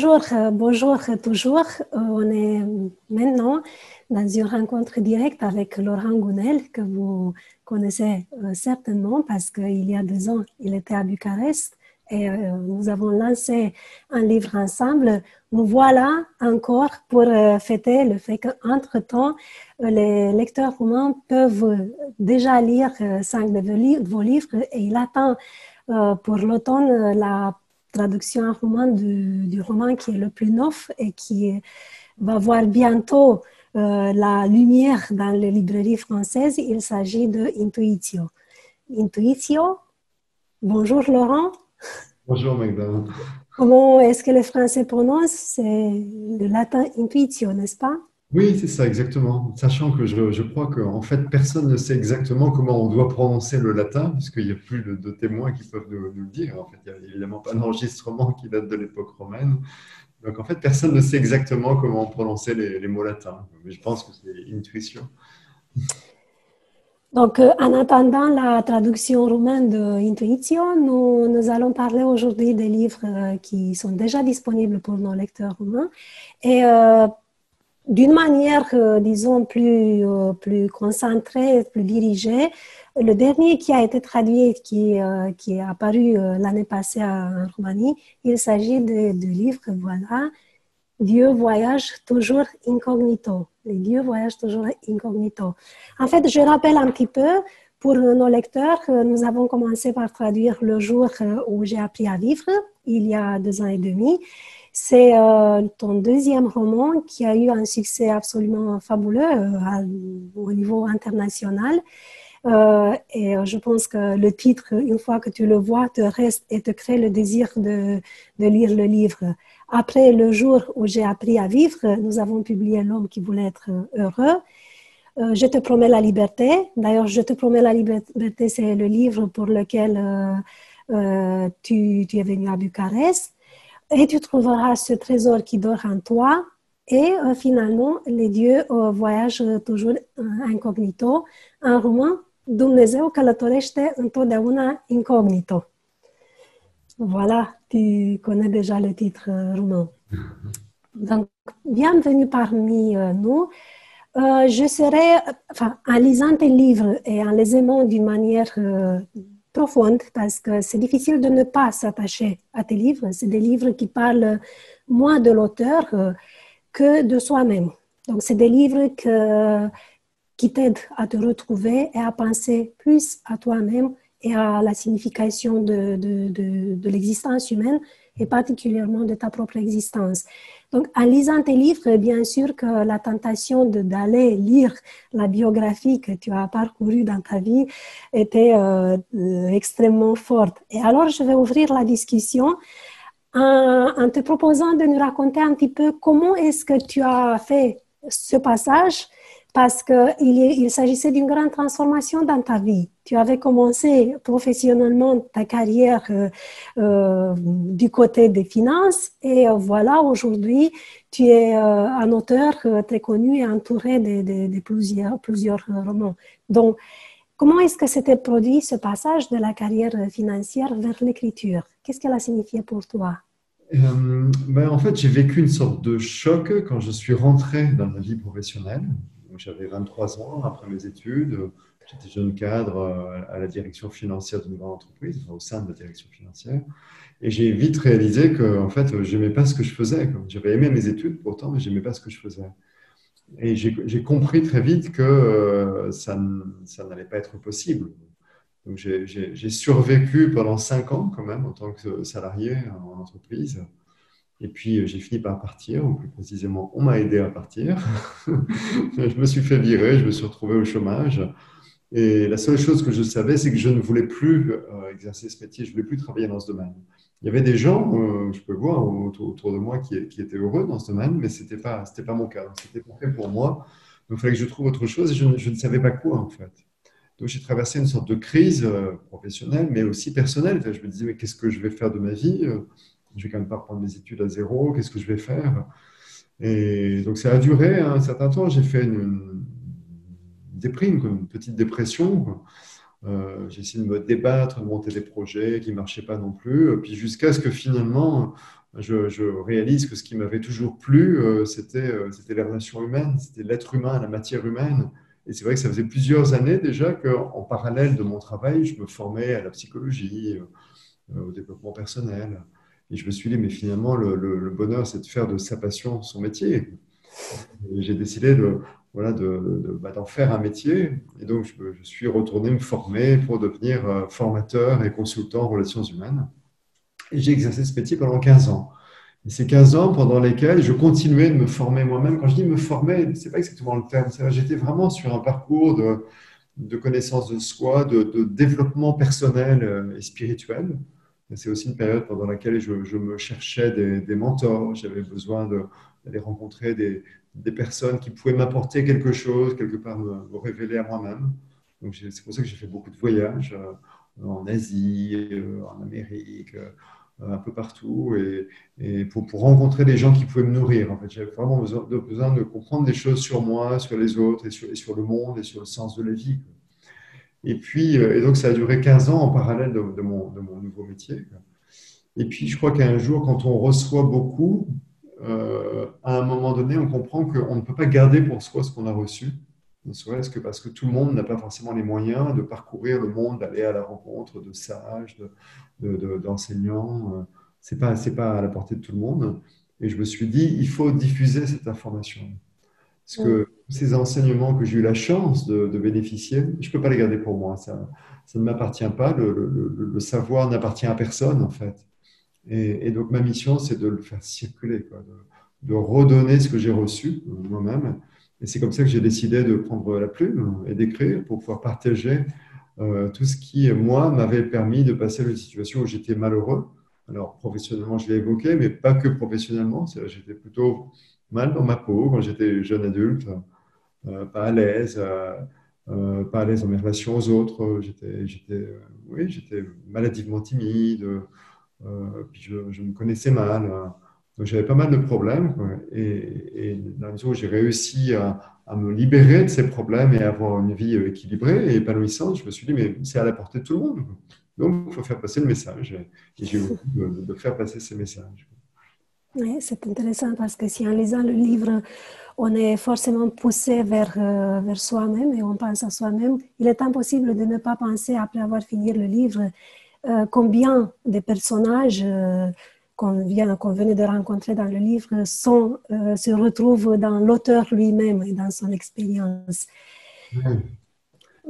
Bonjour toujours. On est maintenant dans une rencontre directe avec Laurent Gounel, que vous connaissez certainement parce qu'il y a 2 ans, il était à Bucarest et nous avons lancé un livre ensemble. Nous voilà encore pour fêter le fait qu'entre-temps, les lecteurs roumains peuvent déjà lire 5 de vos livres et il attend pour l'automne la traduction en roumain du roman qui est le plus neuf et qui va voir bientôt la lumière dans les librairies françaises. Il s'agit de Intuitio. Intuitio, bonjour Laurent. Bonjour Magdalene. Comment est-ce que les Français prononcent? C'est le latin intuitio, n'est-ce pas? Oui, c'est ça, exactement. Sachant que je crois qu'en fait, personne ne sait exactement comment on doit prononcer le latin, puisqu'il n'y a plus de témoins qui peuvent nous le dire. En fait, il n'y a évidemment pas d'enregistrement qui date de l'époque romaine. Donc, en fait, personne ne sait exactement comment prononcer les mots latins. Mais je pense que c'est intuition. Donc, en attendant la traduction roumaine de Intuitio, nous allons parler aujourd'hui des livres qui sont déjà disponibles pour nos lecteurs roumains. Et d'une manière, disons, plus concentrée, plus dirigée, le dernier qui a été traduit, qui est apparu l'année passée en Roumanie, il s'agit du livre, voilà, Dieu voyage toujours incognito. Les dieux voyagent toujours incognito. En fait, je rappelle un petit peu pour nos lecteurs, nous avons commencé par traduire Le jour où j'ai appris à vivre, il y a 2 ans et demi. C'est ton deuxième roman qui a eu un succès absolument fabuleux au niveau international. Et je pense que le titre, une fois que tu le vois, te reste et te crée le désir de lire le livre. Après le jour où j'ai appris à vivre, nous avons publié L'homme qui voulait être heureux. Je te promets la liberté. D'ailleurs, Je te promets la liberté, c'est le livre pour lequel tu es venu à Bucarest. Et tu trouveras ce trésor qui dort en toi. Et finalement, les dieux voyagent toujours incognito. Un roman, Dumnezeu călătorește întotdeauna incognito. Voilà, tu connais déjà le titre roumain. Donc, bienvenue parmi nous. Je serai, enfin, en lisant tes livres et en les aimant d'une manière profonde, parce que c'est difficile de ne pas s'attacher à tes livres. C'est des livres qui parlent moins de l'auteur que de soi-même. Donc, c'est des livres qui t'aident à te retrouver et à penser plus à toi-même et à la signification de l'existence humaine et particulièrement de ta propre existence. Donc, en lisant tes livres, bien sûr que la tentation d'aller lire la biographie que tu as parcourue dans ta vie était extrêmement forte. Et alors, je vais ouvrir la discussion en te proposant de nous raconter un petit peu comment est-ce que tu as fait ce passage, parce qu'il s'agissait d'une grande transformation dans ta vie. Tu avais commencé professionnellement ta carrière du côté des finances et voilà, aujourd'hui, tu es un auteur très connu et entouré de plusieurs romans. Donc, comment est-ce que s'était produit ce passage de la carrière financière vers l'écriture? Qu'est-ce qu'elle a signifié pour toi? En fait, j'ai vécu une sorte de choc quand je suis rentré dans ma vie professionnelle. Donc, j'avais 23 ans après mes études. J'étais jeune cadre à la direction financière d'une grande entreprise, enfin, au sein de la direction financière. Et j'ai vite réalisé que, en fait, je n'aimais pas ce que je faisais. J'avais aimé mes études pourtant, mais je n'aimais pas ce que je faisais. Et j'ai compris très vite que ça n'allait pas être possible. Donc, j'ai survécu pendant 5 ans quand même en tant que salarié en entreprise. Et puis, j'ai fini par partir, ou plus précisément, on m'a aidé à partir. Je me suis fait virer, je me suis retrouvé au chômage. Et la seule chose que je savais, c'est que je ne voulais plus exercer ce métier, je ne voulais plus travailler dans ce domaine. Il y avait des gens, je peux voir, autour de moi qui étaient heureux dans ce domaine, mais ce n'était pas mon cas. C'était pas fait pour moi. Donc, il fallait que je trouve autre chose et je ne savais pas quoi, en fait. Donc, j'ai traversé une sorte de crise professionnelle, mais aussi personnelle. Je me disais, mais qu'est-ce que je vais faire de ma vie? Je vais quand même pas reprendre mes études à zéro. Qu'est-ce que je vais faire? Et donc, ça a duré un certain temps. J'ai fait une déprime, une petite dépression. J'ai essayé de me débattre, de monter des projets qui ne marchaient pas non plus. Puis jusqu'à ce que finalement, je réalise que ce qui m'avait toujours plu, c'était les relations humaines, c'était l'être humain, la matière humaine. Et c'est vrai que ça faisait plusieurs années déjà qu'en parallèle de mon travail, je me formais à la psychologie, au développement personnel. Et je me suis dit, mais finalement, le bonheur, c'est de faire de sa passion son métier. Et j'ai décidé voilà, d'en faire un métier. Et donc, je suis retourné me former pour devenir formateur et consultant en relations humaines. Et j'ai exercé ce métier pendant 15 ans. Et ces 15 ans pendant lesquels je continuais de me former moi-même. Quand je dis me former, ce n'est pas exactement le terme. J'étais vraiment sur un parcours de connaissance de soi, de développement personnel et spirituel. C'est aussi une période pendant laquelle je me cherchais des mentors. J'avais besoin d'aller rencontrer des personnes qui pouvaient m'apporter quelque chose, quelque part me révéler à moi-même. Donc c'est pour ça que j'ai fait beaucoup de voyages en Asie, en Amérique, un peu partout, et pour rencontrer des gens qui pouvaient me nourrir. En fait, j'avais vraiment besoin de comprendre des choses sur moi, sur les autres, et sur le monde, et sur le sens de la vie. Et puis, et donc, ça a duré 15 ans en parallèle de mon nouveau métier. Et puis, je crois qu'un jour, quand on reçoit beaucoup, à un moment donné, on comprend qu'on ne peut pas garder pour soi ce qu'on a reçu, ne serait-ce que parce que tout le monde n'a pas forcément les moyens de parcourir le monde, d'aller à la rencontre de sages, d'enseignants. C'est pas à la portée de tout le monde. Et je me suis dit, il faut diffuser cette information. Parce Mm. que ces enseignements que j'ai eu la chance de bénéficier, je ne peux pas les garder pour moi. Ça ne m'appartient pas. Le savoir n'appartient à personne, en fait. Et donc, ma mission, c'est de le faire circuler, quoi, de redonner ce que j'ai reçu moi-même. Et c'est comme ça que j'ai décidé de prendre la plume et d'écrire pour pouvoir partager tout ce qui, moi, m'avait permis de passer une situation où j'étais malheureux. Alors, professionnellement, je l'ai évoqué, mais pas que professionnellement. J'étais plutôt mal dans ma peau quand j'étais jeune adulte, pas à l'aise dans mes relations aux autres. Oui, j'étais maladivement timide. Puis je me connaissais mal. Donc j'avais pas mal de problèmes, quoi. Et dans la mesure où j'ai réussi à me libérer de ces problèmes et à avoir une vie équilibrée et épanouissante, je me suis dit, mais c'est à la portée de tout le monde, quoi. Donc il faut faire passer le message. Et j'ai eu envie de faire passer ces messages. Oui, c'est intéressant parce que si en lisant le livre, on est forcément poussé vers soi-même et on pense à soi-même, il est impossible de ne pas penser, après avoir fini le livre, combien de personnages qu'on venait de rencontrer dans le livre se retrouvent dans l'auteur lui-même et dans son expérience. Ouais.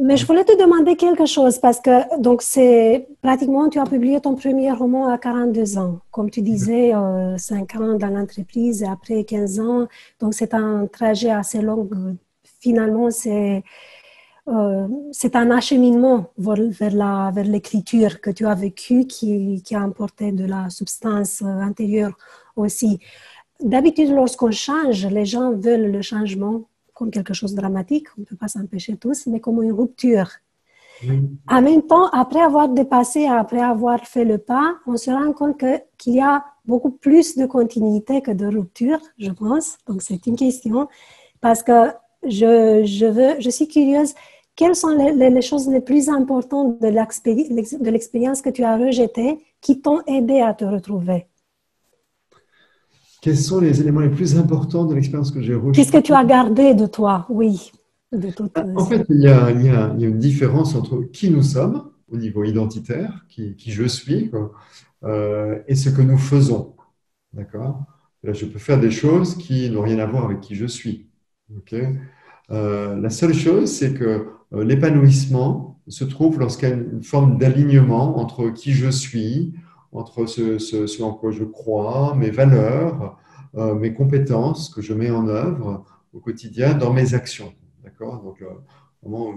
Mais je voulais te demander quelque chose parce que donc c'est pratiquement tu as publié ton premier roman à 42 ans, comme tu disais, 5 ans dans l'entreprise et après 15 ans, donc c'est un trajet assez long. Finalement, c'est un acheminement vers l'écriture que tu as vécu qui a apporté de la substance intérieure aussi. D'habitude, lorsqu'on change, les gens veulent le changement comme quelque chose de dramatique, on ne peut pas s'empêcher tous, mais comme une rupture. Oui. En même temps, après avoir dépassé, après avoir fait le pas, on se rend compte qu'il y a beaucoup plus de continuité que de rupture, je pense. Donc, c'est une question parce que je suis curieuse. Quelles sont les choses les plus importantes de l'expérience que tu as rejetée qui t'ont aidé à te retrouver? Quels sont les éléments les plus importants de l'expérience que j'ai Qu'est-ce reçue? que tu as gardé de toi? Oui, de toute En ça. fait, il y a une différence entre qui nous sommes au niveau identitaire, qui je suis, quoi, et ce que nous faisons. D'accord? Là, je peux faire des choses qui n'ont rien à voir avec qui je suis. Ok. La seule chose, c'est que l'épanouissement se trouve lorsqu'il y a une forme d'alignement entre qui je suis, entre ce en quoi je crois, mes valeurs, mes compétences que je mets en œuvre au quotidien dans mes actions. D'accord? Donc, vraiment,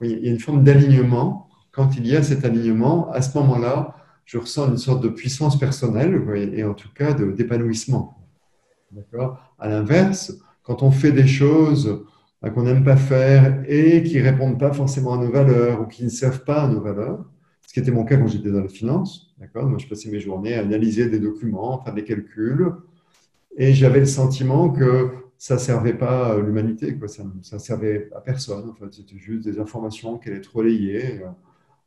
il y a une forme d'alignement. Quand il y a cet alignement, à ce moment-là, je ressens une sorte de puissance personnelle et en tout cas d'épanouissement. D'accord? À l'inverse, quand on fait des choses qu'on n'aime pas faire et qui ne répondent pas forcément à nos valeurs ou qui ne servent pas à nos valeurs, ce qui était mon cas quand j'étais dans la finance, d'accord? Moi, je passais mes journées à analyser des documents, faire des calculs, et j'avais le sentiment que ça servait pas à l'humanité, quoi. Ça ne servait à personne. En fait, c'était juste des informations qui allaient être relayées.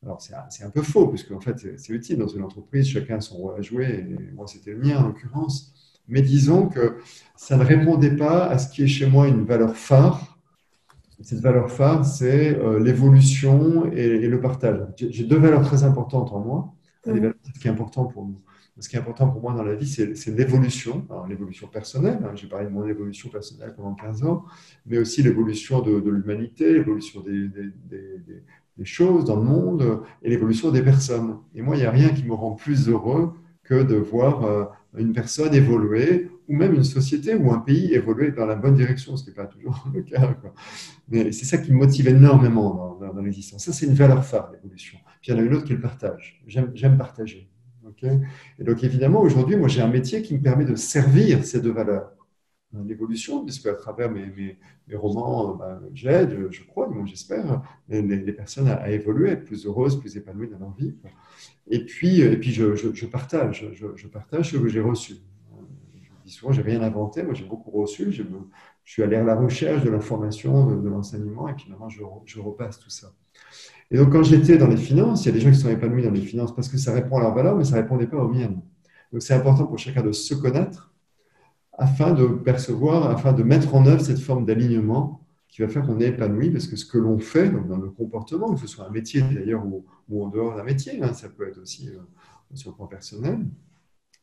Alors, c'est un peu faux, puisque en fait, c'est utile dans une entreprise, chacun a son rôle à jouer, et moi, c'était le mien en l'occurrence. Mais disons que ça ne répondait pas à ce qui est chez moi une valeur phare. Cette valeur phare, c'est l'évolution et le partage. J'ai deux valeurs très importantes en moi. Des valeurs, ce qui est important pour nous. Ce qui est important pour moi dans la vie, c'est l'évolution. Alors, l'évolution personnelle, hein, j'ai parlé de mon évolution personnelle pendant 15 ans, mais aussi l'évolution de l'humanité, l'évolution des choses dans le monde et l'évolution des personnes. Et moi, il n'y a rien qui me rend plus heureux que de voir une personne évoluer, ou même une société ou un pays évoluer dans la bonne direction, ce qui n'est pas toujours le cas, quoi. Mais c'est ça qui me motive énormément dans l'existence. Ça, c'est une valeur phare, l'évolution. Puis il y en a une autre qui est le partage. J'aime partager. Okay, et donc, évidemment, aujourd'hui, moi, j'ai un métier qui me permet de servir ces deux valeurs. L'évolution, puisque à travers mes romans, ben, j'aide, je crois, moi j'espère, les personnes à évoluer, à être plus heureuses, plus épanouies dans leur vie. Et puis je partage ce que j'ai reçu. Je dis souvent, je n'ai rien inventé, moi j'ai beaucoup reçu, je suis allé à la recherche de l'information, de l'enseignement, et puis maintenant je repasse tout ça. Et donc quand j'étais dans les finances, il y a des gens qui sont épanouis dans les finances parce que ça répond à leurs valeurs, mais ça ne répondait pas aux miennes. Donc c'est important pour chacun de se connaître, afin de percevoir, afin de mettre en œuvre cette forme d'alignement qui va faire qu'on est épanoui, parce que ce que l'on fait donc dans le comportement, que ce soit un métier d'ailleurs ou en dehors d'un métier, hein, ça peut être aussi sur le plan personnel,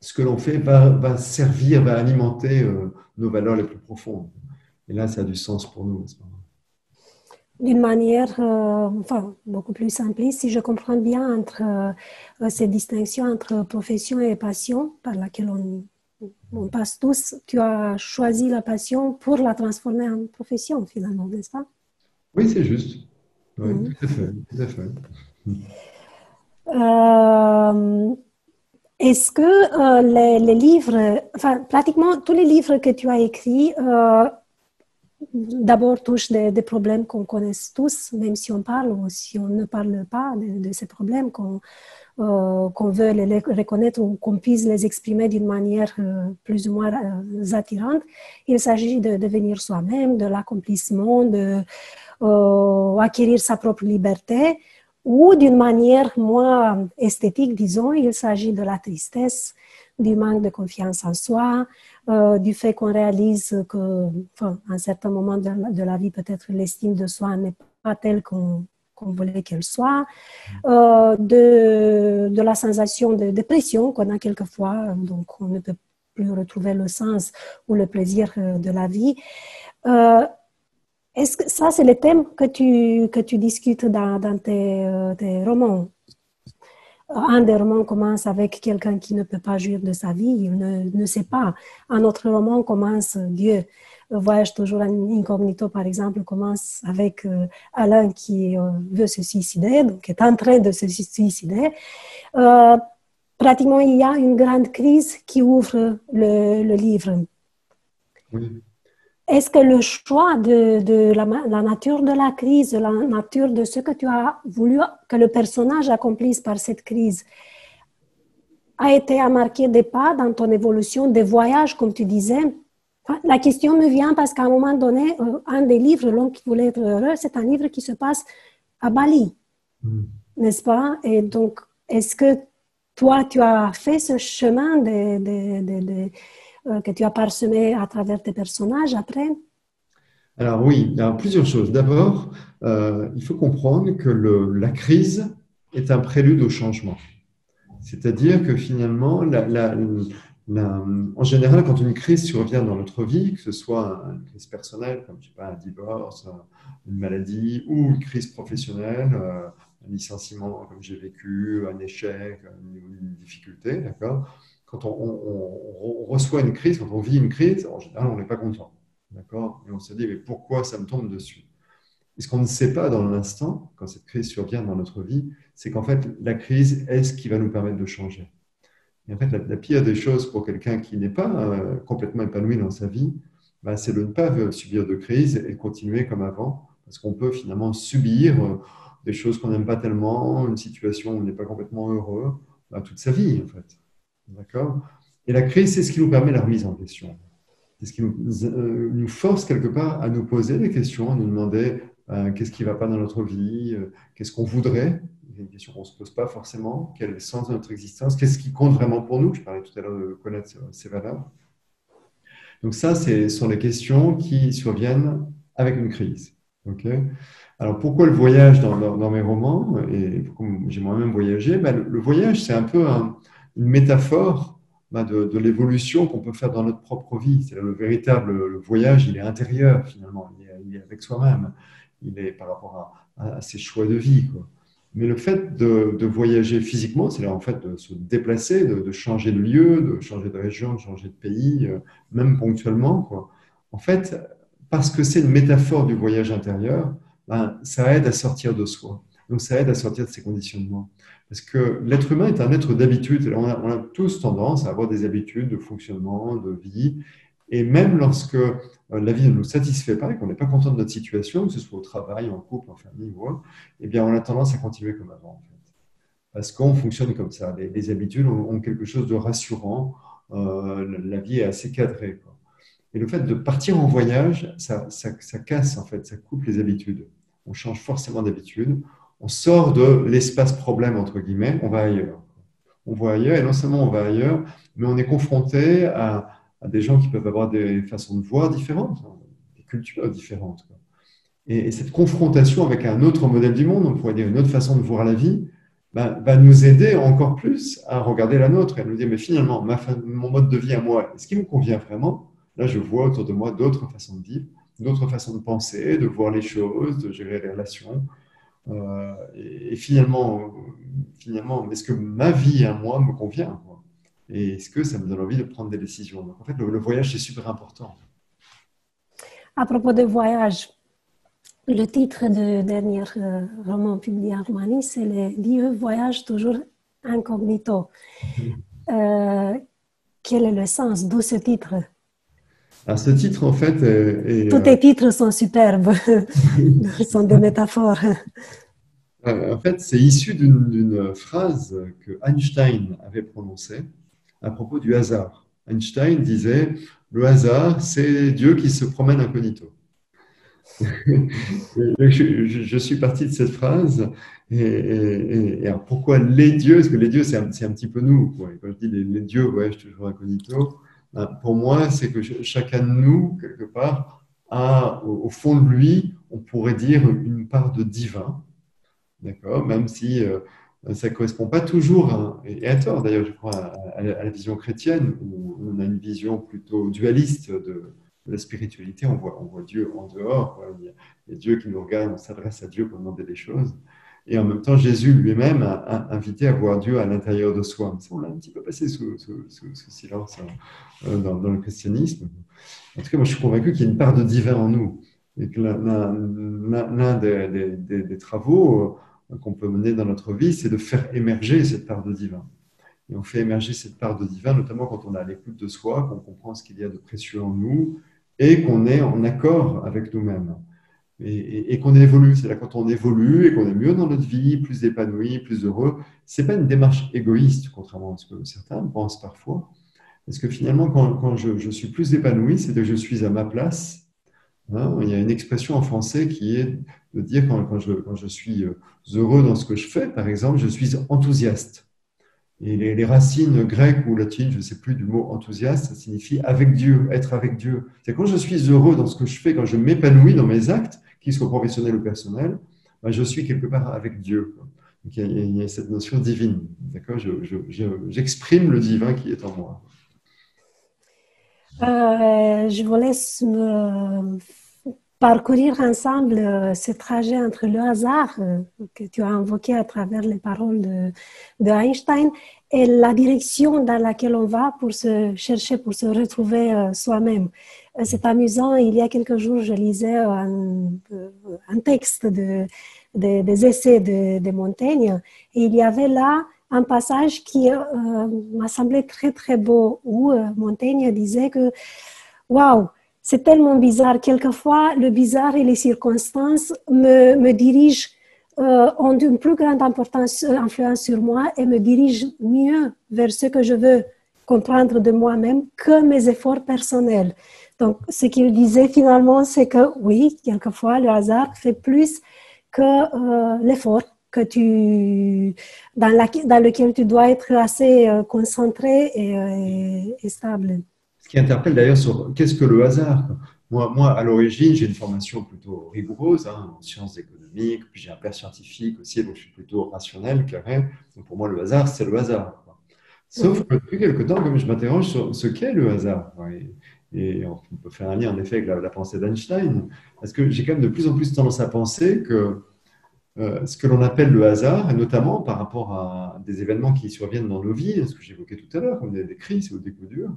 ce que l'on fait va servir, va alimenter nos valeurs les plus profondes. Et là, ça a du sens pour nous. D'une manière enfin, beaucoup plus simpliste, si je comprends bien, entre ces distinctions entre profession et passion par laquelle on passe tous, tu as choisi la passion pour la transformer en profession, finalement, n'est-ce pas? Oui, c'est juste. Oui, tout à fait. Tout à fait. Est-ce que les livres, enfin, pratiquement tous les livres que tu as écrits, d'abord touchent des problèmes qu'on connaît tous, même si on parle ou si on ne parle pas de ces problèmes, qu'on veut les reconnaître ou qu'on puisse les exprimer d'une manière plus ou moins attirante. Il s'agit de devenir soi-même, de l'accomplissement, de acquérir sa propre liberté, ou d'une manière moins esthétique, disons, il s'agit de la tristesse, du manque de confiance en soi, du fait qu'on réalise que, enfin, à un certain moment de la vie, peut-être l'estime de soi n'est pas telle qu'on voulait qu'elle soit, de la sensation de dépression qu'on a quelquefois, donc on ne peut plus retrouver le sens ou le plaisir de la vie. Est-ce que ça, c'est le thème que tu discutes dans tes romans? Un des romans commence avec quelqu'un qui ne peut pas jouir de sa vie, il ne sait pas. Un autre roman commence, Dieu voyage toujours incognito, par exemple, commence avec Alain qui veut se suicider, donc est en train de se suicider. Pratiquement, il y a une grande crise qui ouvre le livre. Oui. Est-ce que le choix de la nature de la crise, de la nature de ce que tu as voulu que le personnage accomplisse par cette crise, a été à marquer des pas dans ton évolution, des voyages, comme tu disais? Enfin, la question me vient parce qu'à un moment donné, un des livres, L'homme qui voulait être heureux, c'est un livre qui se passe à Bali, n'est-ce pas? Et donc, est-ce que toi, tu as fait ce chemin que tu as parsemé à travers tes personnages après? Alors oui, alors plusieurs choses. D'abord, il faut comprendre que la crise est un prélude au changement. C'est-à-dire que finalement, en général, quand une crise survient dans notre vie, que ce soit une crise personnelle, comme je sais pas, un divorce, une maladie, ou une crise professionnelle, un licenciement comme j'ai vécu, un échec, une difficulté, d'accord? Quand on reçoit une crise, quand on vit une crise, en général, on n'est pas content, d'accord? Et on se dit, mais pourquoi ça me tombe dessus? Et ce qu'on ne sait pas dans l'instant, quand cette crise survient dans notre vie, c'est qu'en fait, la crise est ce qui va nous permettre de changer. Et en fait, la pire des choses pour quelqu'un qui n'est pas complètement épanoui dans sa vie, bah, c'est de ne pas subir de crise et de continuer comme avant, parce qu'on peut finalement subir des choses qu'on n'aime pas tellement, une situation où on n'est pas complètement heureux, bah, toute sa vie, en fait. D'accord? Et la crise, c'est ce qui nous permet la remise en question. C'est ce qui nous force quelque part à nous poser des questions, à nous demander qu'est-ce qui ne va pas dans notre vie, qu'est-ce qu'on voudrait, c'est une question qu'on ne se pose pas forcément, quel est le sens de notre existence, qu'est-ce qui compte vraiment pour nous. Je parlais tout à l'heure de connaître ses valeurs. Donc ça, ce sont les questions qui surviennent avec une crise. Okay. Alors pourquoi le voyage dans mes romans, et pourquoi j'ai moi-même voyagé? Le voyage, c'est un peu une métaphore de l'évolution qu'on peut faire dans notre propre vie. C'est le véritable voyage, il est intérieur finalement, il est avec soi-même, il est par rapport à ses choix de vie, quoi. Mais le fait de voyager physiquement, c'est en fait de se déplacer, de changer de lieu, de changer de région, de changer de pays, même ponctuellement, quoi. En fait, parce que c'est une métaphore du voyage intérieur, ça aide à sortir de soi. Donc, ça aide à sortir de ses conditionnements. Parce que l'être humain est un être d'habitude. On a tous tendance à avoir des habitudes de fonctionnement, de vie. Et même lorsque la vie ne nous satisfait pas et qu'on n'est pas content de notre situation, que ce soit au travail, en couple, en famille ou autre, eh bien, on a tendance à continuer comme avant, en fait. Parce qu'on fonctionne comme ça. Les habitudes ont quelque chose de rassurant. La vie est assez cadrée, quoi. Et le fait de partir en voyage, ça casse, en fait, ça coupe les habitudes. On change forcément d'habitude. On sort de l'espace problème, entre guillemets, on va ailleurs. On va ailleurs, et non seulement on va ailleurs, mais on est confronté à des gens qui peuvent avoir des façons de voir différentes, des cultures différentes. Et cette confrontation avec un autre modèle du monde, on pourrait dire une autre façon de voir la vie, va nous aider encore plus à regarder la nôtre et à nous dire, mais finalement, mon mode de vie à moi, est-ce qu'il me convient vraiment? Là, je vois autour de moi d'autres façons de vivre, d'autres façons de penser, de voir les choses, de gérer les relations. Et finalement, est-ce que ma vie à moi me convient, quoi? Et est-ce que ça me donne envie de prendre des décisions? Donc, en fait, le voyage, c'est super important. À propos de voyage, le titre du dernier roman publié en Roumanie, c'est « Les dieux voyagent toujours incognito ». Quel est le sens de ce titre? Alors, ce titre, en fait, tous tes titres sont superbes, sont des métaphores. En fait, c'est issu d'une phrase que Einstein avait prononcée à propos du hasard. Einstein disait, le hasard, c'est Dieu qui se promène incognito. Je suis parti de cette phrase. Et alors pourquoi les dieux? Parce que les dieux, c'est un petit peu nous, quoi. Et quand je dis les dieux voyagent toujours incognito, pour moi, c'est que chacun de nous, quelque part, a au fond de lui, on pourrait dire, une part de divin. D'accord, même si ça ne correspond pas toujours, et à tort d'ailleurs, je crois, à la vision chrétienne, où on a une vision plutôt dualiste de la spiritualité. On voit Dieu en dehors, quoi. Il y a Dieu qui nous regarde, on s'adresse à Dieu pour demander des choses. Et en même temps, Jésus lui-même a invité à voir Dieu à l'intérieur de soi. Ça, on l'a un petit peu passé sous silence dans le christianisme. En tout cas, moi, je suis convaincu qu'il y a une part de divin en nous. Et que l'un des travaux qu'on peut mener dans notre vie, c'est de faire émerger cette part de divin. Et on fait émerger cette part de divin, notamment quand on est à l'écoute de soi, qu'on comprend ce qu'il y a de précieux en nous et qu'on est en accord avec nous-mêmes. Et qu'on évolue. C'est là quand on évolue et qu'on est mieux dans notre vie, plus épanoui, plus heureux. Ce n'est pas une démarche égoïste, contrairement à ce que certains pensent parfois. Parce que finalement, quand je suis plus épanoui, c'est que je suis à ma place. Hein, il y a une expression en français qui est de dire quand je suis heureux dans ce que je fais, par exemple, je suis enthousiaste. Et les racines grecques ou latines, je ne sais plus du mot enthousiaste, ça signifie avec Dieu, être avec Dieu. C'est quand je suis heureux dans ce que je fais, quand je m'épanouis dans mes actes, qu'ils soient professionnels ou personnels, je suis quelque part avec Dieu. Donc il y a cette notion divine. D'accord, j'exprime le divin qui est en moi. Je vous laisse parcourir ensemble ce trajet entre le hasard que tu as invoqué à travers les paroles de Einstein et la direction dans laquelle on va pour se chercher, pour se retrouver soi-même. C'est amusant, il y a quelques jours, je lisais un texte des essais de Montaigne et il y avait là un passage qui m'a semblé très très beau où Montaigne disait que waouh, c'est tellement bizarre. Quelquefois, le bizarre et les circonstances me dirigent, ont une plus grande influence sur moi et me dirigent mieux vers ce que je veux comprendre de moi-même que mes efforts personnels. Donc, ce qu'il disait finalement, c'est que oui, quelquefois, le hasard fait plus que l'effort dans lequel tu dois être assez concentré et stable. Ce qui interpelle d'ailleurs sur qu'est-ce que le hasard. Moi, à l'origine, j'ai une formation plutôt rigoureuse en sciences économiques, puis j'ai un père scientifique aussi, donc je suis plutôt rationnel, carré. Donc pour moi, le hasard, c'est le hasard. Sauf que depuis quelque temps, comme je m'interroge sur ce qu'est le hasard, et on peut faire un lien en effet avec la pensée d'Einstein, parce que j'ai quand même de plus en plus tendance à penser que ce que l'on appelle le hasard, et notamment par rapport à des événements qui surviennent dans nos vies, ce que j'évoquais tout à l'heure, comme des crises ou des coups durs,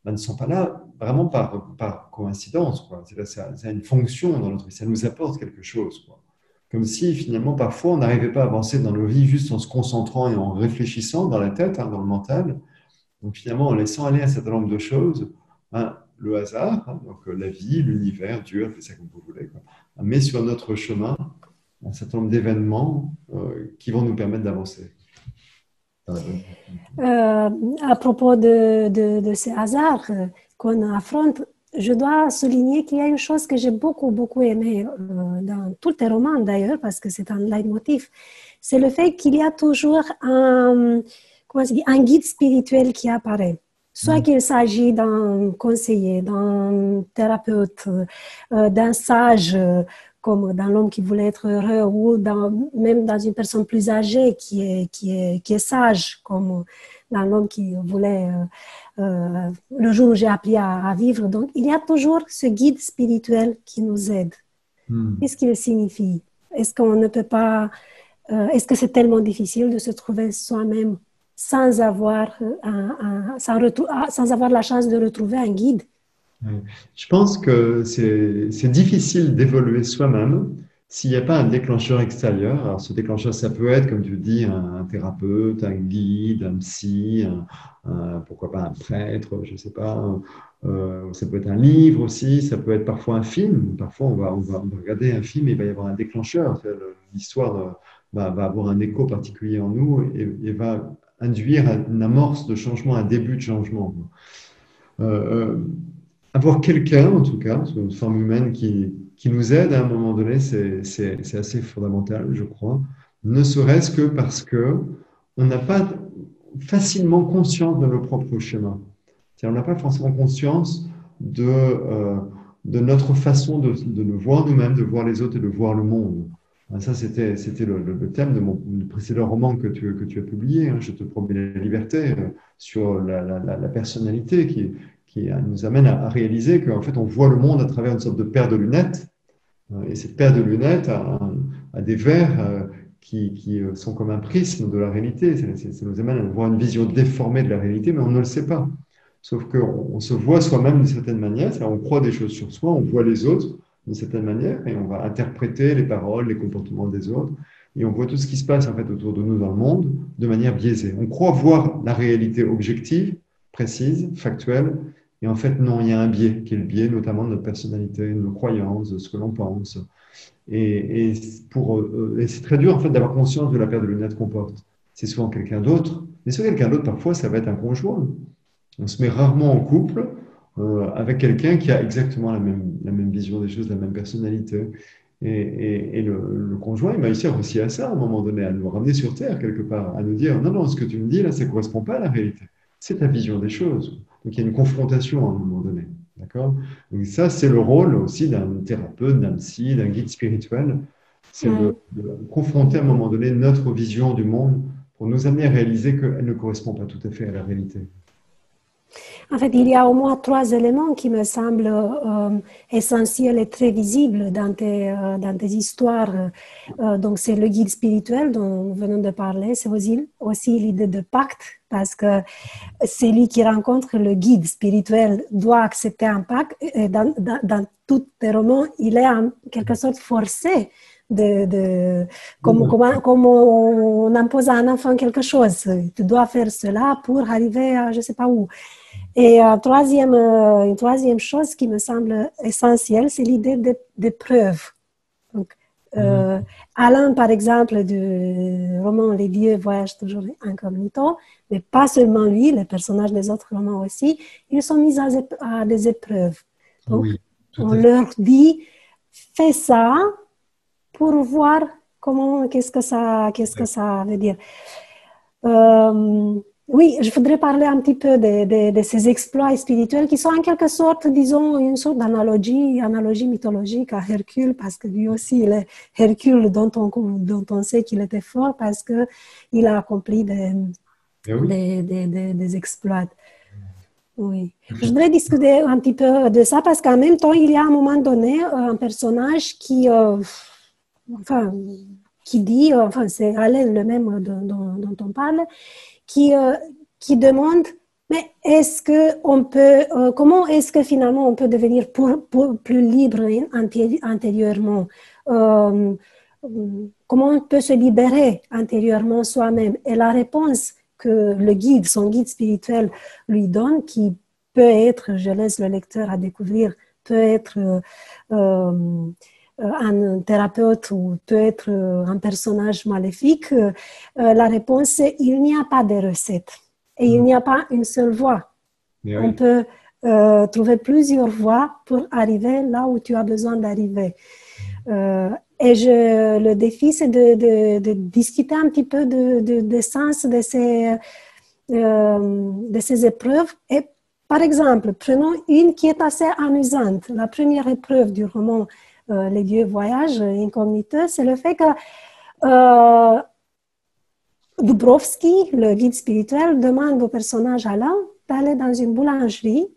ben, ne sont pas là vraiment par coïncidence, quoi. Ça a une fonction dans notre vie, ça nous apporte quelque chose, quoi. Comme si finalement parfois on n'arrivait pas à avancer dans nos vies juste en se concentrant et en réfléchissant dans la tête, dans le mental. Donc finalement en laissant aller un certain nombre de choses, ben, le hasard, donc la vie, l'univers, Dieu, appelez ça comme vous voulez, quoi, met sur notre chemin un certain nombre d'événements qui vont nous permettre d'avancer. À propos de ces hasards qu'on affronte, je dois souligner qu'il y a une chose que j'ai beaucoup aimé dans tous tes romans d'ailleurs, parce que c'est un leitmotiv, c'est le fait qu'il y a toujours un guide spirituel qui apparaît. Soit qu'il s'agit d'un conseiller, d'un thérapeute, d'un sage, comme dans l'homme qui voulait être heureux, ou même dans une personne plus âgée qui est sage, comme dans l'homme qui voulait, le jour où j'ai appris à vivre. Donc, il y a toujours ce guide spirituel qui nous aide. Qu'est-ce qu'il signifie? Est-ce qu'on ne peut pas, est-ce que c'est tellement difficile de se trouver soi-même sans avoir la chance de retrouver un guide? Je pense que c'est difficile d'évoluer soi-même s'il n'y a pas un déclencheur extérieur. Alors, ce déclencheur, ça peut être, comme tu dis, un thérapeute, un guide, un psy, pourquoi pas un prêtre, je ne sais pas. Ça peut être un livre aussi, ça peut être parfois un film. Parfois, on va regarder un film et il va y avoir un déclencheur. L'histoire va avoir un écho particulier en nous et va induire une amorce de changement, un début de changement. Avoir quelqu'un, en tout cas, une forme humaine qui nous aide à un moment donné, c'est assez fondamental, je crois. Ne serait-ce que parce que on n'a pas facilement conscience de nos propres schémas. On n'a pas forcément conscience de notre façon de nous voir nous-mêmes, de voir les autres et de voir le monde. Ça, c'était le thème de mon précédent roman que tu as publié, Je te promets la liberté, sur la personnalité qui nous amène à réaliser qu'en fait, on voit le monde à travers une sorte de paire de lunettes. Et cette paire de lunettes a des verres qui sont comme un prisme de la réalité. Ça nous amène à voir une vision déformée de la réalité, mais on ne le sait pas. Sauf qu'on se voit soi-même d'une certaine manière, c'est-à-dire on croit des choses sur soi, on voit les autres d'une certaine manière, et on va interpréter les paroles, les comportements des autres, et on voit tout ce qui se passe en fait autour de nous dans le monde de manière biaisée. On croit voir la réalité objective, précise, factuelle, et en fait non, il y a un biais, qui est le biais notamment de notre personnalité, de nos croyances, de ce que l'on pense. Et c'est très dur en fait d'avoir conscience de la paire de lunettes qu'on porte. C'est souvent quelqu'un d'autre, mais ce quelqu'un d'autre parfois ça va être un conjoint. On se met rarement en couple avec quelqu'un qui a exactement la même vision des choses, la même personnalité. Et le conjoint, il m'a réussi aussi à ça à un moment donné, à nous ramener sur Terre quelque part, à nous dire non, ce que tu me dis là, ça ne correspond pas à la réalité. C'est ta vision des choses. Donc il y a une confrontation à un moment donné. D'accord? Donc ça, c'est le rôle aussi d'un thérapeute, d'un psy, d'un guide spirituel. C'est de confronter à un moment donné notre vision du monde pour nous amener à réaliser qu'elle ne correspond pas tout à fait à la réalité. En fait, il y a au moins 3 éléments qui me semblent essentiels et très visibles dans tes histoires. Donc, c'est le guide spirituel dont nous venons de parler. C'est aussi l'idée de pacte, parce que celui qui rencontre le guide spirituel doit accepter un pacte. Et dans tous tes romans, il est en quelque sorte forcé comme on impose à un enfant quelque chose. Tu dois faire cela pour arriver à je ne sais pas où. Et une troisième chose qui me semble essentielle, c'est l'idée de preuve. Donc, Mhm. Alain, par exemple, du roman Les dieux voyagent toujours incognito, mais pas seulement lui, les personnages des autres romans aussi, ils sont mis à des épreuves. Donc, Oui, tout on à fait. leur dit, fais ça pour voir qu'est-ce que ça veut dire. Euh, oui, je voudrais parler un petit peu de ces exploits spirituels qui sont en quelque sorte, disons, une sorte analogie mythologique à Hercule, parce que lui aussi, il est Hercule dont on sait qu'il était fort parce qu'il a accompli Mais oui, des exploits. Oui. Je voudrais discuter un petit peu de ça parce qu'en même temps, il y a à un moment donné un personnage enfin, qui dit, enfin, c'est Alain le même dont on parle, qui, euh, qui demande, mais est-ce que on peut, comment est-ce que finalement on peut devenir plus libre intérieurement? Euh, Comment on peut se libérer intérieurement soi-même? Et la réponse que le guide, son guide spirituel lui donne, qui peut être, je laisse le lecteur à découvrir, peut être un thérapeute ou peut être un personnage maléfique, la réponse est il n'y a pas de recette et il Mhm. n'y a pas une seule voie. Mais On oui. peut trouver plusieurs voies pour arriver là où tu as besoin d'arriver. Euh, et le défi, c'est de discuter un petit peu de sens de ces épreuves. Et par exemple, prenons une qui est assez amusante. La première épreuve du roman Les dieux voyagent incognito, c'est le fait que euh, Dubrovski, le guide spirituel, demande au personnage Alain d'aller dans une boulangerie.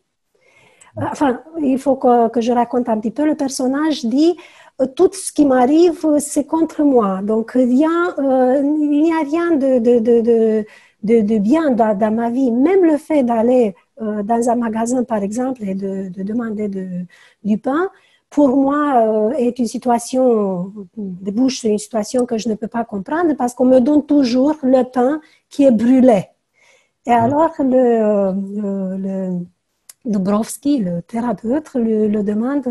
Enfin, il faut que je raconte un petit peu. Le personnage dit tout ce qui m'arrive, c'est contre moi. Donc, il n'y a rien de bien dans ma vie. Même le fait d'aller dans un magasin, par exemple, et de demander du pain, pour moi, est une situation, débouche sur une situation que je ne peux pas comprendre parce qu'on me donne toujours le pain qui est brûlé. Et Mhm. alors, Dubrovski, le thérapeute, le demande,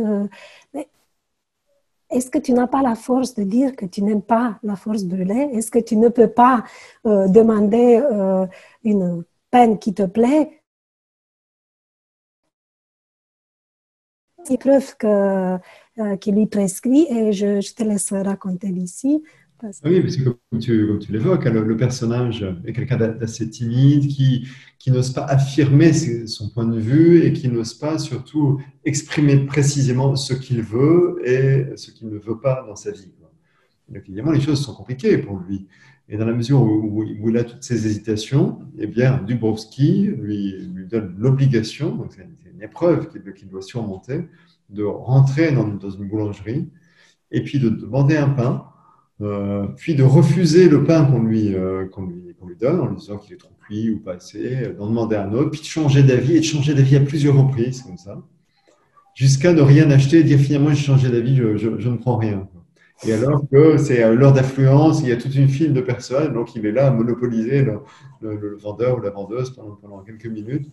mais est-ce que tu n'as pas la force de dire que tu n'aimes pas la force brûlée? Est-ce que tu ne peux pas demander une peine qui te plaît? C'est preuve qu'il lui prescrit et je te laisse raconter d'ici. Parce Ah que... oui, parce que comme tu l'évoques, hein, le personnage est quelqu'un d'assez timide, qui n'ose pas affirmer son point de vue et qui n'ose pas surtout exprimer précisément ce qu'il veut et ce qu'il ne veut pas dans sa vie, quoi. Donc, évidemment, les choses sont compliquées pour lui. Et dans la mesure où il a toutes ces hésitations, eh bien, Dubrovski lui donne l'obligation, donc c'est une épreuve qu'il doit surmonter, de rentrer dans une boulangerie et puis de demander un pain, puis de refuser le pain qu'on lui donne en lui disant qu'il est trop cuit ou pas assez, d'en demander un autre, puis de changer d'avis et de changer d'avis à plusieurs reprises comme ça, jusqu'à ne rien acheter et dire finalement j'ai changé d'avis, je ne prends rien. Et alors que c'est à l'heure d'affluence, il y a toute une file de personnes, donc il est là à monopoliser le vendeur ou la vendeuse pendant quelques minutes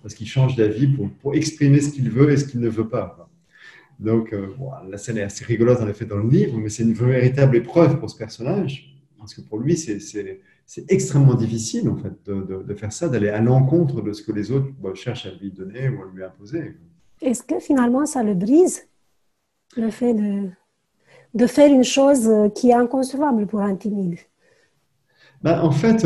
parce qu'il change d'avis pour exprimer ce qu'il veut et ce qu'il ne veut pas, quoi. Donc, bon, la scène est assez rigolote en effet dans le livre, mais c'est une véritable épreuve pour ce personnage, parce que pour lui, c'est extrêmement difficile en fait de faire ça, d'aller à l'encontre de ce que les autres cherchent à lui donner ou à lui imposer. Est-ce que finalement ça le brise, le fait de faire une chose qui est inconcevable pour un timide? Ben, en fait,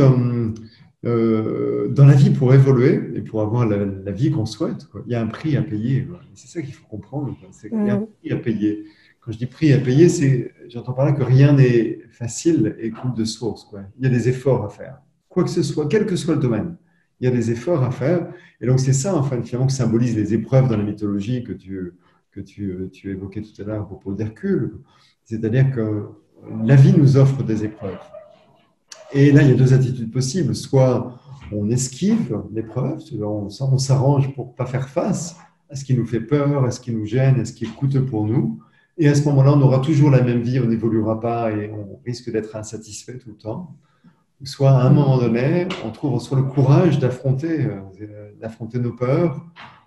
dans la vie, pour évoluer et pour avoir la vie qu'on souhaite, quoi, il y a un prix à payer, quoi. C'est ça qu'il faut comprendre, quoi. C'est qu'il y a un Mm. prix à payer. Quand je dis prix à payer, j'entends par là que rien n'est facile et coule de source, quoi. Il y a des efforts à faire. Quoi que ce soit, quel que soit le domaine, il y a des efforts à faire. Et donc, c'est ça, enfin, finalement, que symbolise les épreuves dans la mythologie tu évoquais tout à l'heure à propos d'Hercule. C'est-à-dire que la vie nous offre des épreuves. Et là, il y a deux attitudes possibles. Soit on esquive l'épreuve, on s'arrange pour ne pas faire face à ce qui nous fait peur, à ce qui nous gêne, à ce qui est coûteux pour nous. Et à ce moment-là, on aura toujours la même vie, on n'évoluera pas et on risque d'être insatisfait tout le temps. Soit à un moment donné, on trouve soit le courage d'affronter nos peurs,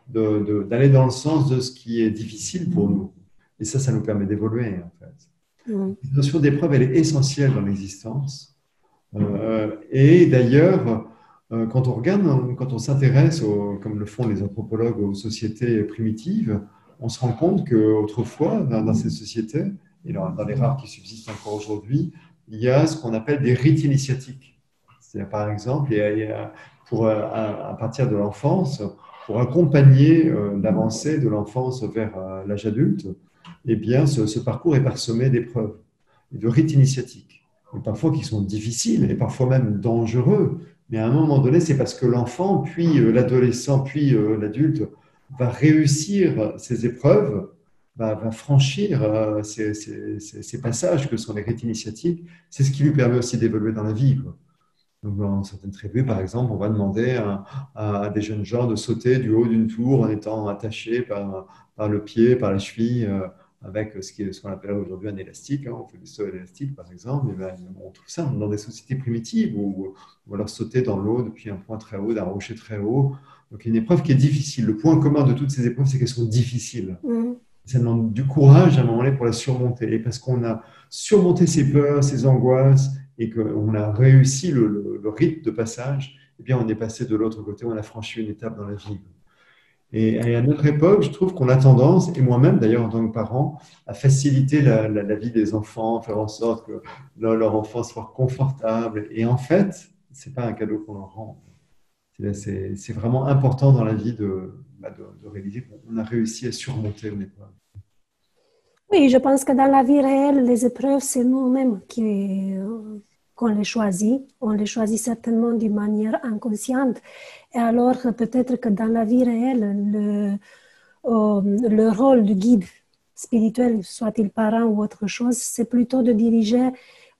d'aller dans le sens de ce qui est difficile pour nous. Et ça nous permet d'évoluer, en fait. La notion d'épreuve, elle est essentielle dans l'existence. Et d'ailleurs, quand on regarde, quand on s'intéresse, comme le font les anthropologues, aux sociétés primitives, on se rend compte qu'autrefois, dans ces sociétés, et dans les rares qui subsistent encore aujourd'hui, il y a ce qu'on appelle des rites initiatiques. C'est-à-dire, par exemple, à partir de l'enfance, pour accompagner l'avancée de l'enfance vers l'âge adulte, eh bien, ce parcours est parsemé d'épreuves et de rites initiatiques, et parfois qui sont difficiles et parfois même dangereux. Mais à un moment donné, c'est parce que l'enfant, puis l'adolescent, puis l'adulte va réussir ces épreuves, va franchir ces passages que sont les rites initiatiques. C'est ce qui lui permet aussi d'évoluer dans la vie, quoi. Donc, dans certaines tribus, par exemple, on va demander à des jeunes gens de sauter du haut d'une tour en étant attachés par le pied, par la cheville, avec ce qu'on appelle aujourd'hui un élastique. Hein. On fait des sauts élastiques, par exemple. Et ben, on trouve ça dans des sociétés primitives, ou alors sauter dans l'eau depuis un point très haut, d'un rocher très haut. Donc, une épreuve qui est difficile. Le point commun de toutes ces épreuves, c'est qu'elles sont difficiles. Ça demande du courage à un moment donné pour la surmonter. Et parce qu'on a surmonté ses peurs, ses angoisses, et qu'on a réussi le rite de passage, eh bien, on est passé de l'autre côté, on a franchi une étape dans la vie. Et à notre époque, je trouve qu'on a tendance, et moi-même d'ailleurs en tant que parent, à faciliter la vie des enfants, faire en sorte que leur enfance soit confortable. Et en fait, ce n'est pas un cadeau qu'on leur rend. C'est vraiment important dans la vie de réaliser qu'on a réussi à surmonter une épreuve. Oui, je pense que dans la vie réelle, les épreuves, c'est nous-mêmes qu'on les choisit. On les choisit certainement d'une manière inconsciente. Et alors, peut-être que dans la vie réelle, le rôle du guide spirituel, soit-il parent ou autre chose, c'est plutôt de diriger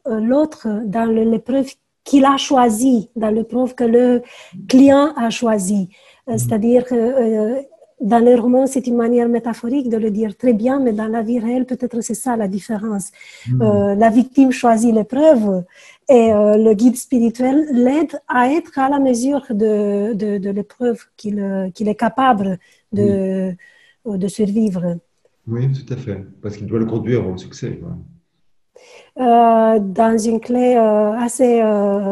l'autre dans l'épreuve qu'il a choisie, dans l'épreuve que le client a choisie. C'est-à-dire dans les romans, c'est une manière métaphorique de le dire très bien, mais dans la vie réelle, peut-être c'est ça la différence. La victime choisit l'épreuve et le guide spirituel l'aide à être à la mesure de l'épreuve qu'il est capable de survivre. Oui, tout à fait, parce qu'il doit le conduire au succès, quoi. Dans une clé assez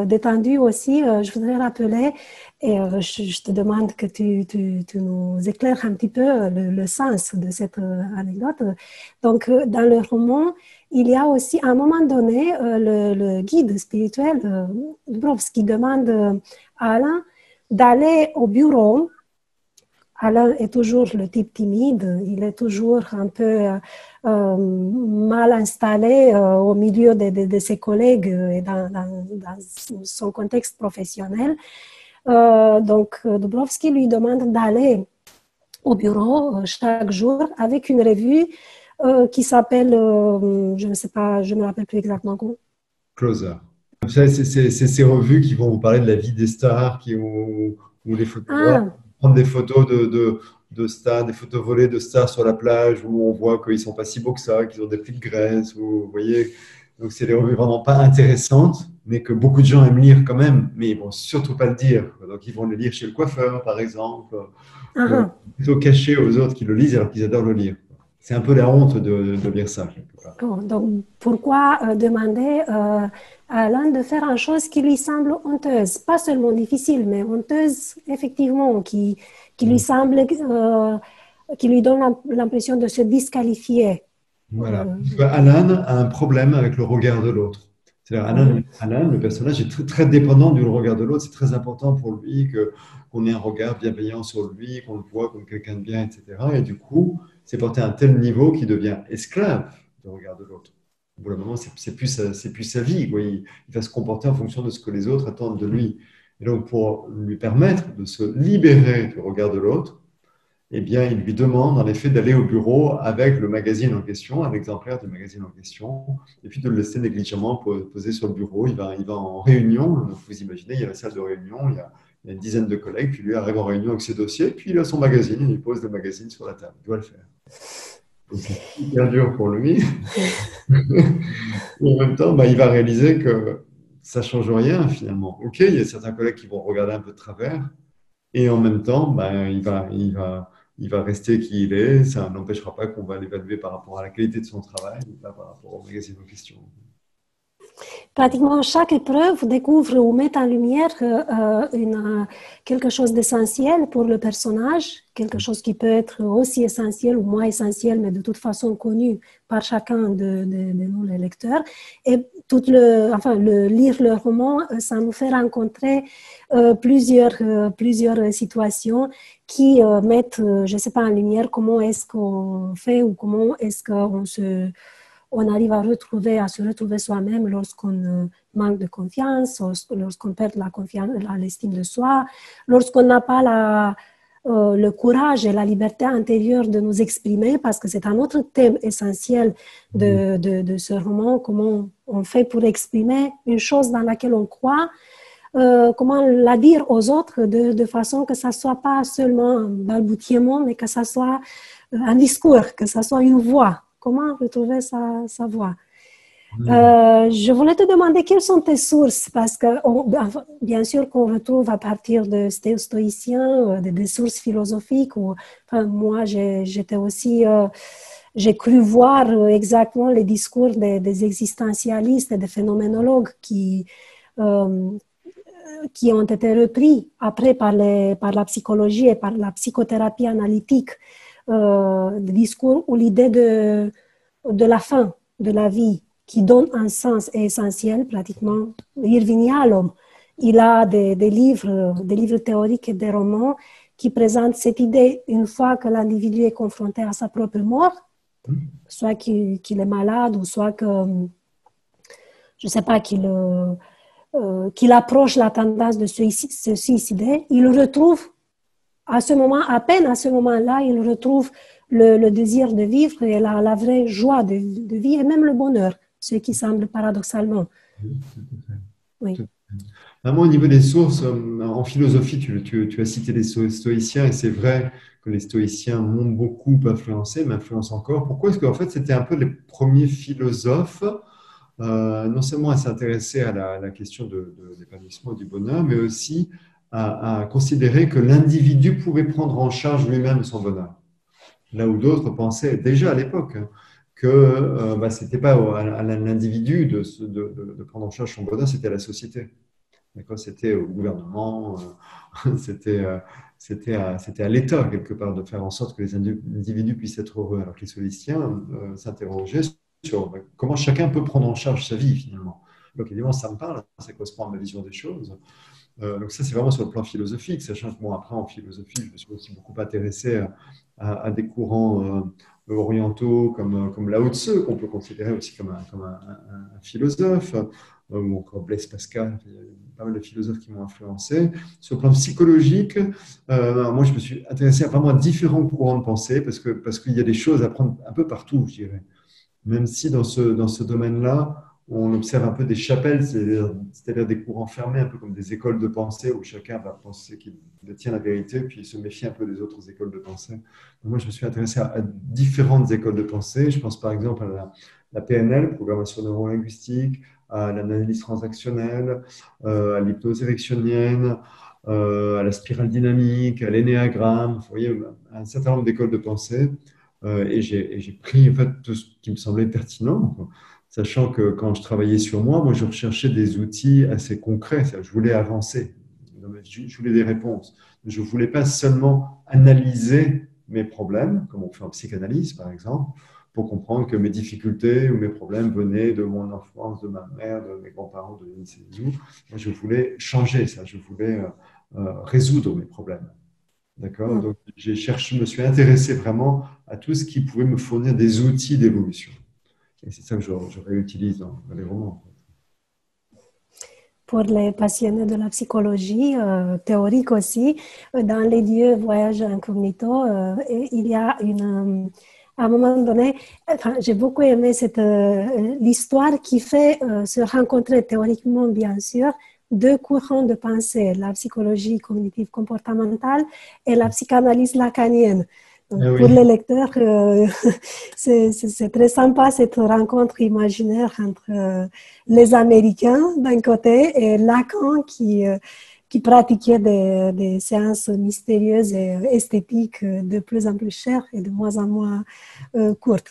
détendue aussi, je voudrais rappeler, et je te demande que tu nous éclaires un petit peu le sens de cette anecdote. Donc, dans le roman, il y a aussi, à un moment donné, le guide spirituel, Dubrovski, demande à Alain d'aller au bureau. Alain est toujours le type timide, il est toujours un peu mal installé au milieu de ses collègues et dans son contexte professionnel. Donc, Dubrovski lui demande d'aller au bureau chaque jour avec une revue qui s'appelle, je ne sais pas, je ne me rappelle plus exactement comment. Closer. C'est ces revues qui vont vous parler de la vie des stars, où les photographes Ah, prennent des photos de stars, des photos volées de stars sur la plage, où on voit qu'ils ne sont pas si beaux que ça, qu'ils ont des plis de graisse, vous voyez. Donc, c'est des revues vraiment pas intéressantes, mais que beaucoup de gens aiment lire quand même, mais ils ne vont surtout pas le dire. Donc, ils vont le lire chez le coiffeur, par exemple, ah, plutôt caché aux autres qui le lisent alors qu'ils adorent le lire. C'est un peu la honte de lire ça, quelque part. bon, donc, pourquoi demander à Alain de faire une chose qui lui semble honteuse, pas seulement difficile, mais honteuse, effectivement, qui lui semble, qui lui donne l'impression de se disqualifier. Voilà. Alan a un problème avec le regard de l'autre. C'est-à-dire, Oui. Alan, le personnage, est très, très dépendant du regard de l'autre. C'est très important pour lui qu'on ait un regard bienveillant sur lui, qu'on le voit comme quelqu'un de bien, etc. Et du coup, c'est porté à un tel niveau qu'il devient esclave du regard de l'autre. Au bout d'un moment, c'est plus sa vie, quoi. Il va se comporter en fonction de ce que les autres attendent de lui. Et donc, pour lui permettre de se libérer du regard de l'autre, eh bien, il lui demande en effet d'aller au bureau avec le magazine en question, un exemplaire du magazine en question, et puis de le laisser négligemment posé sur le bureau. Il va en réunion, donc vous imaginez, il y a la salle de réunion, il y a une dizaine de collègues, puis lui arrive en réunion avec ses dossiers, puis il a son magazine, il pose le magazine sur la table. Il doit le faire. Donc c'est hyper dur pour lui. Et en même temps, il va réaliser que ça ne change rien finalement. Ok, il y a certains collègues qui vont regarder un peu de travers, et en même temps, il va rester qui il est. Ça n'empêchera pas qu'on va l'évaluer par rapport à la qualité de son travail, pas par rapport au magazine en question. Pratiquement chaque épreuve découvre ou met en lumière quelque chose d'essentiel pour le personnage, quelque chose qui peut être aussi essentiel ou moins essentiel, mais de toute façon connu par chacun de nous, les lecteurs. Et lire le roman, ça nous fait rencontrer plusieurs situations qui mettent, je ne sais pas, en lumière comment est-ce qu'on fait ou comment est-ce on arrive à se retrouver soi-même lorsqu'on manque de confiance, lorsqu'on perd la confiance, l'estime de soi, lorsqu'on n'a pas le courage et la liberté intérieure de nous exprimer, parce que c'est un autre thème essentiel de ce roman, comment on fait pour exprimer une chose dans laquelle on croit, comment la dire aux autres de façon que ça ne soit pas seulement un balbutiement, mais que ça soit un discours, que ça soit une voix. Comment retrouver sa voix. Je voulais te demander quelles sont tes sources, parce que bien sûr qu'on retrouve à partir de stoïciens, des sources philosophiques. Moi, j'étais aussi, j'ai cru voir exactement les discours des existentialistes et des phénoménologues qui ont été repris après par la psychologie et par la psychothérapie analytique. Des discours où l'idée de la fin de la vie qui donne un sens essentiel, pratiquement irvinial. Il a des livres théoriques et des romans qui présentent cette idée une fois que l'individu est confronté à sa propre mort, soit qu'il est malade ou soit que, je ne sais pas, qu'il approche la tendance de se suicider, il retrouve à ce moment-là, il retrouve le désir de vivre et la vraie joie de vie et même le bonheur, ce qui semble paradoxalement. Oui. Moi, au niveau des sources, en philosophie, tu as cité les stoïciens et c'est vrai que les stoïciens m'ont beaucoup influencé, m'influencent encore. Pourquoi? Parce qu'en fait, c'était un peu les premiers philosophes, non seulement à s'intéresser à la question de l'épanouissement et du bonheur, mais aussi à considérer que l'individu pouvait prendre en charge lui-même son bonheur. Là où d'autres pensaient déjà à l'époque que ce n'était pas à l'individu de prendre en charge son bonheur, c'était à la société. C'était au gouvernement, c'était à l'État quelque part de faire en sorte que les individus puissent être heureux. Alors que les stoïciens s'interrogeaient sur comment chacun peut prendre en charge sa vie finalement. Donc évidemment, ça me parle, ça correspond à ma vision des choses. Donc ça, c'est vraiment sur le plan philosophique, sachant que moi, après, en philosophie, je me suis aussi beaucoup intéressé à des courants orientaux comme Lao Tzu, qu'on peut considérer aussi comme un philosophe, ou encore Blaise Pascal. Il y a pas mal de philosophes qui m'ont influencé. Sur le plan psychologique, moi, je me suis intéressé vraiment à différents courants de pensée, parce qu'il y a des choses à prendre un peu partout, je dirais. Même si dans ce domaine-là, on observe un peu des chapelles, c'est-à-dire des courants fermés, un peu comme des écoles de pensée où chacun va penser qu'il détient la vérité, puis se méfier un peu des autres écoles de pensée. Donc moi, je me suis intéressé à différentes écoles de pensée. Je pense par exemple à la PNL, programmation neurolinguistique, à l'analyse transactionnelle, à l'hypnose érectionnienne, à la spirale dynamique, à l'énéagramme, vous voyez, un certain nombre d'écoles de pensée. Et j'ai pris en fait tout ce qui me semblait pertinent, sachant que quand je travaillais sur moi, je recherchais des outils assez concrets. Je voulais avancer, je voulais des réponses. Je ne voulais pas seulement analyser mes problèmes, comme on fait en psychanalyse par exemple, pour comprendre que mes difficultés ou mes problèmes venaient de mon enfance, de ma mère, de mes grands-parents, de je ne sais où. Moi, je voulais changer ça, je voulais résoudre mes problèmes. D'accord? Donc, je me suis intéressé vraiment à tout ce qui pouvait me fournir des outils d'évolution. Et c'est ça que je réutilise dans les romans. Pour les passionnés de la psychologie, théorique aussi, dans les dieux voyage incognito, il y a à un moment donné, j'ai beaucoup aimé l'histoire qui fait se rencontrer théoriquement, bien sûr, deux courants de pensée, la psychologie cognitive comportementale et la psychanalyse lacanienne. Donc, pour les lecteurs, c'est très sympa cette rencontre imaginaire entre les Américains d'un côté et Lacan qui qui pratiquait des séances mystérieuses et esthétiques de plus en plus chères et de moins en moins courtes.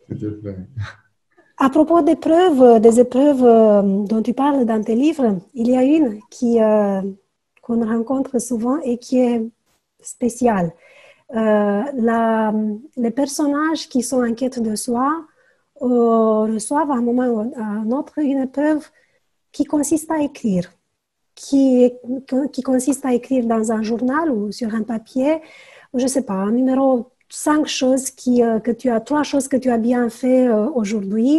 Tout à fait. À propos des épreuves dont tu parles dans tes livres, il y a une qu'on rencontre souvent et qui est spéciale. Les personnages qui sont en quête de soi reçoivent à un moment ou à un autre une épreuve qui consiste à écrire, qui consiste à écrire dans un journal ou sur un papier, je ne sais pas, un numéro, 3 choses que tu as bien fait aujourd'hui,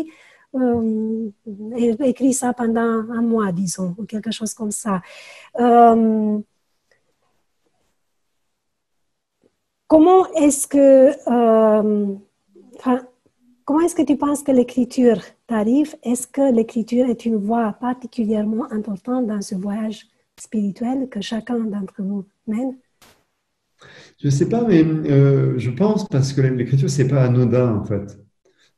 et écris ça pendant un mois, disons, ou quelque chose comme ça. Comment est-ce que, comment est-ce que tu penses que l'écriture t'arrive? Est-ce que l'écriture est une voie particulièrement importante dans ce voyage spirituel que chacun d'entre nous mène? Je ne sais pas, mais je pense parce que l'écriture, c'est pas anodin en fait.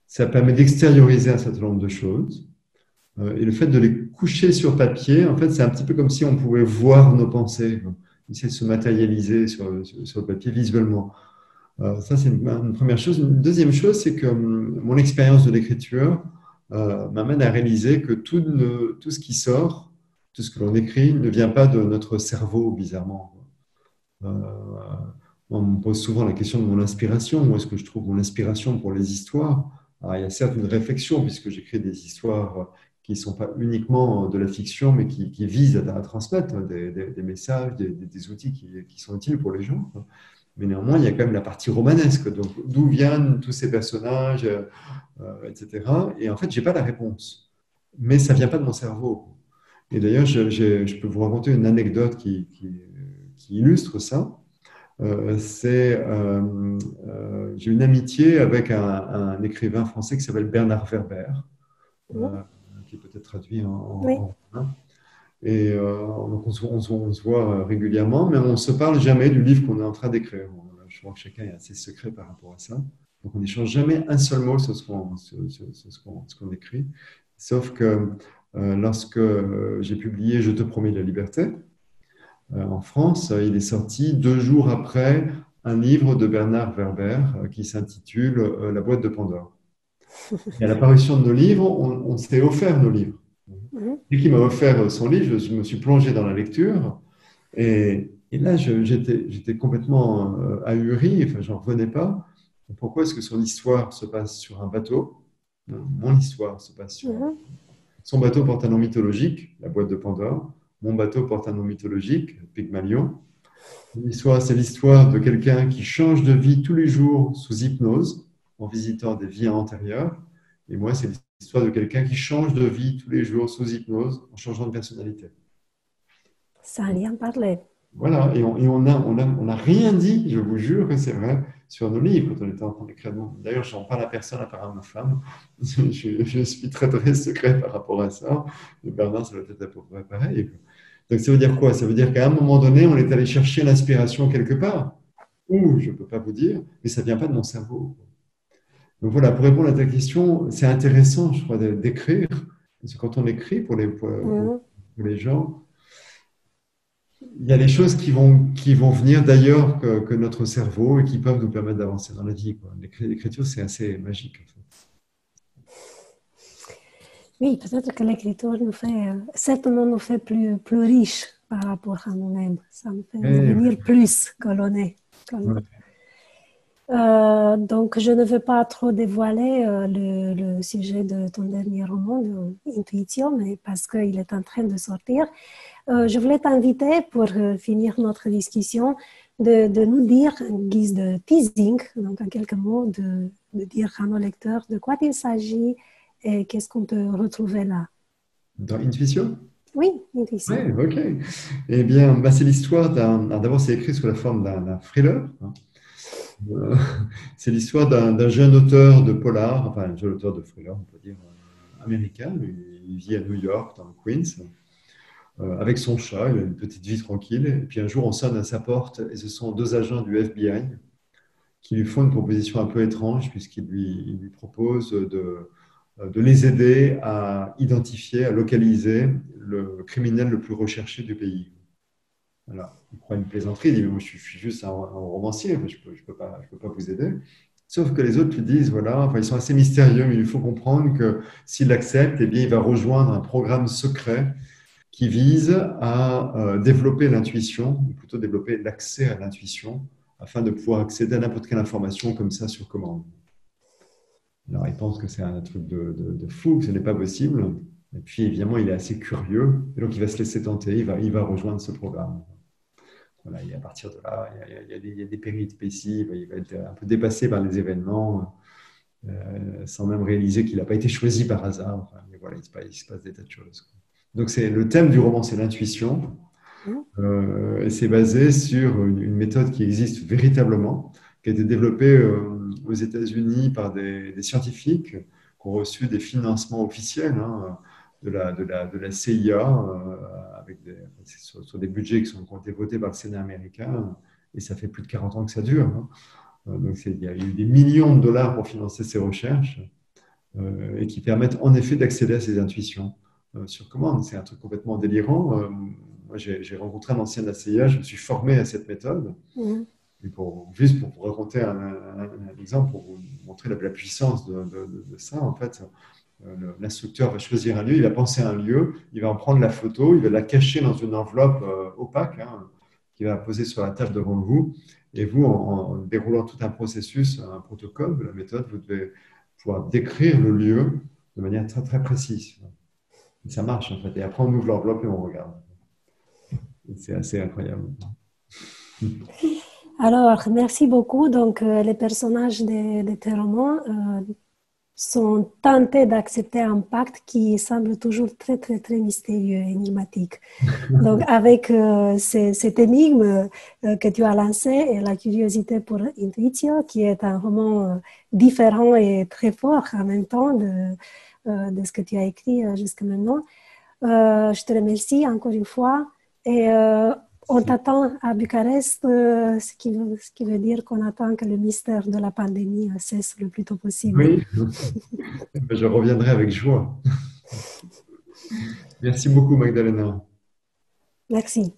Ça permet d'extérioriser un certain nombre de choses. Et le fait de les coucher sur papier, en fait, c'est un petit peu comme si on pouvait voir nos pensées, essayer de se matérialiser sur le papier visuellement. Ça, c'est une première chose. Une deuxième chose, c'est que mon expérience de l'écriture m'amène à réaliser que tout ce qui sort, tout ce que l'on écrit, ne vient pas de notre cerveau, bizarrement. Euh, on me pose souvent la question de mon inspiration. Où est-ce que je trouve mon inspiration pour les histoires? Alors, il y a certes une réflexion, puisque j'écris des histoires qui ne sont pas uniquement de la fiction, mais qui visent à transmettre des messages, des outils qui sont utiles pour les gens. Mais néanmoins, il y a quand même la partie romanesque. Donc, d'où viennent tous ces personnages, etc. Et en fait, je n'ai pas la réponse. Mais ça ne vient pas de mon cerveau. Et d'ailleurs, je peux vous raconter une anecdote qui illustre ça. J'ai une amitié avec un écrivain français qui s'appelle Bernard Werber, qui est peut-être traduit Oui. en et donc on se voit régulièrement, mais on ne se parle jamais du livre qu'on est en train d'écrire. Je crois que chacun est assez secret par rapport à ça. Donc on n'échange jamais un seul mot sur ce qu'on écrit. Sauf que lorsque j'ai publié Je te promets la liberté, en France, il est sorti 2 jours après un livre de Bernard Werber qui s'intitule La boîte de Pandore. Et à l'apparition de nos livres, on s'est offert nos livres. Dès qu'il m'a offert son livre, je me suis plongé dans la lecture et là, j'étais complètement ahuri, enfin, j'en revenais pas. Pourquoi est-ce que son histoire se passe sur un bateau? Mon histoire se passe sur un bateau. Son bateau porte un nom mythologique, la boîte de Pandore. Mon bateau porte un nom mythologique, Pygmalion. L'histoire, c'est l'histoire de quelqu'un qui change de vie tous les jours sous hypnose, en visitant des vies antérieures. Et moi, c'est l'histoire de quelqu'un qui change de vie tous les jours sous hypnose, en changeant de personnalité. Sans rien parler. Voilà, et on a rien dit, je vous jure que c'est vrai, sur nos livres quand on était en train d'écrire. D'ailleurs, je n'en parle à personne à part à ma femme. Je suis très, très secret par rapport à ça. Et Bernard, ça doit être à peu près pareil. Donc, ça veut dire quoi? Ça veut dire qu'à un moment donné, on est allé chercher l'inspiration quelque part. Ou, je ne peux pas vous dire, mais ça ne vient pas de mon cerveau. Donc voilà, pour répondre à ta question, c'est intéressant, je crois, d'écrire. Parce que quand on écrit pour les gens, il y a des choses qui vont venir d'ailleurs que notre cerveau et qui peuvent nous permettre d'avancer dans la vie. L'écriture, c'est assez magique. En fait. Oui, peut-être que l'écriture certainement nous fait plus riches par rapport à nous-mêmes. Ça nous fait devenir plus que l'on est. Donc, je ne veux pas trop dévoiler le sujet de ton dernier roman, Intuition, mais parce qu'il est en train de sortir. Je voulais t'inviter, pour finir notre discussion, de nous dire, en guise de teasing, donc en quelques mots, de dire à nos lecteurs de quoi il s'agit et qu'est-ce qu'on peut retrouver là. Dans Intuition? Oui, Intuition. Oui, ok. Eh bien, c'est l'histoire d'abord, c'est écrit sous la forme d'un thriller. C'est l'histoire d'un jeune auteur de polar, enfin un jeune auteur de thriller, on peut dire, américain. Il vit à New York, dans le Queens, avec son chat, il a une petite vie tranquille. Et puis un jour, on sonne à sa porte et ce sont 2 agents du FBI qui lui font une proposition un peu étrange puisqu'ils lui proposent de les aider à identifier, à localiser le criminel le plus recherché du pays. Voilà. Il prend une plaisanterie, il dit, mais moi, je suis juste un romancier, je peux pas vous aider. Sauf que les autres lui disent, voilà, enfin, ils sont assez mystérieux, mais il faut comprendre que s'il accepte, eh bien, il va rejoindre un programme secret qui vise à développer l'intuition, ou plutôt développer l'accès à l'intuition, afin de pouvoir accéder à n'importe quelle information comme ça sur commande. Alors, il pense que c'est un truc de fou, que ce n'est pas possible. Et puis, évidemment, il est assez curieux, et donc il va se laisser tenter, il va rejoindre ce programme. Voilà, et à partir de là, il y a des péripéties, il va être un peu dépassé par les événements, sans même réaliser qu'il n'a pas été choisi par hasard. Enfin, mais voilà, il se passe des tas de choses. Donc, c'est le thème du roman, c'est l'intuition. Et c'est basé sur une méthode qui existe véritablement, qui a été développée aux États-Unis par des scientifiques qui ont reçu des financements officiels hein, de la CIA avec sur des budgets qui ont été votés par le Sénat américain. Et ça fait plus de 40 ans que ça dure. Hein. Donc il y a eu des millions de dollars pour financer ces recherches et qui permettent en effet d'accéder à ces intuitions sur commande. C'est un truc complètement délirant. Moi, j'ai rencontré un ancien de la CIA, je me suis formé à cette méthode. Et juste pour vous raconter un exemple, pour vous montrer la puissance de ça, en fait, l'instructeur va choisir un lieu, il va penser à un lieu, il va en prendre la photo, il va la cacher dans une enveloppe opaque hein, qu'il va poser sur la table devant vous. Et vous, en déroulant tout un processus, un protocole de la méthode, vous devez pouvoir décrire le lieu de manière très, très précise. Et ça marche, en fait. Et après, on ouvre l'enveloppe et on regarde. C'est assez incroyable. Alors, merci beaucoup. Donc, les personnages de tes romans sont tentés d'accepter un pacte qui semble toujours très, très, très mystérieux et énigmatique. Donc, avec cette énigme que tu as lancée et la curiosité pour Intuitio, qui est un roman différent et très fort en même temps de ce que tu as écrit jusqu'à maintenant, je te remercie encore une fois et on t'attend à Bucarest, ce qui veut dire qu'on attend que le mystère de la pandémie cesse le plus tôt possible. Oui, je reviendrai avec joie. Merci beaucoup, Magdalena. Merci.